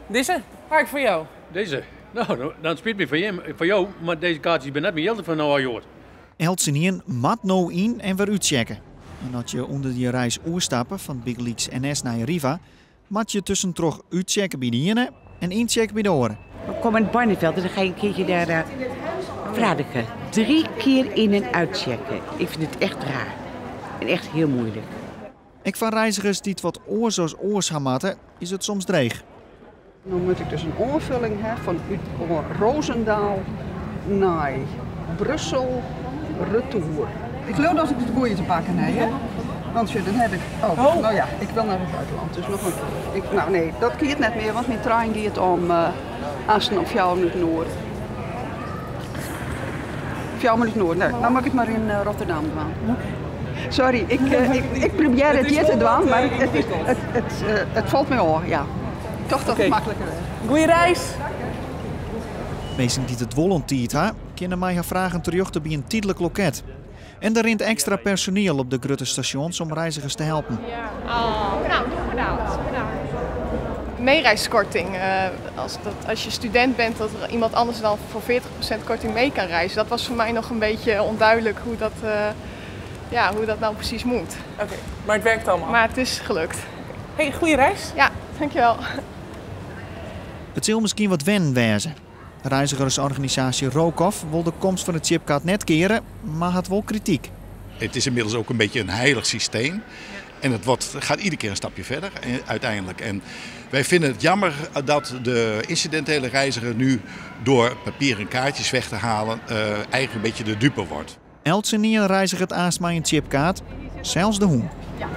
Deze? Ga ik voor jou. Deze? Nou, dan spijt me voor jou, maar deze kaartjes ben net meer geld van nou al jaren. Eltsenien mat nou in en weer uitchecken. En als je onder die reis oerstappen van Big Leagues NS naar Riva, moet je tussendoor uitchecken bij de ene en inchecken bij de andere. We komen in het Barneveld en dan ga je een keertje daar Vradigen. 3 keer in- en uitchecken. Ik vind het echt raar. En echt heel moeilijk. Ik van reizigers die het wat oors als oors hamatten, is het soms dreig. Dan moet ik dus een oorvulling hebben van Roosendaal naar Brussel retour. Ik geloof dat ik het goeie te pakken heb, hè? Want dan heb ik... Oh, nou ja, ik wil naar het buitenland. Dus nog een... nou nee, dat keert net meer, want mijn trein gaat om Assen op 4 minuten noord. 4 minuten noord. Nee, dan mag ik het maar in Rotterdam doen. Sorry, ik probeer het hier te doen, maar het valt me op, ja. Toch dat het makkelijker is. Goeie reis. Mensen die het volontiert hebben, kunnen mij gaan vragen terug te bij een tijdelijk loket. En er rint extra personeel op de grote stations om reizigers te helpen. Nou, bedankt. Meereiskorting. Als je student bent, dat er iemand anders dan voor 40% korting mee kan reizen. Dat was voor mij nog een beetje onduidelijk hoe dat nou precies moet. Oké, maar het werkt allemaal. Maar het is gelukt. Hey, goede reis. Ja, dankjewel. Het zal misschien wat wennen wezen. De reizigersorganisatie Rookoff wil de komst van het chipkaart net keren, maar had wel kritiek. Het is inmiddels ook een beetje een heilig systeem. En het gaat iedere keer een stapje verder uiteindelijk. En wij vinden het jammer dat de incidentele reiziger nu door papieren kaartjes weg te halen eigenlijk een beetje de dupe wordt. Eltsenien reiziger het aastma een chipkaart, zelfs de hoen. Ja.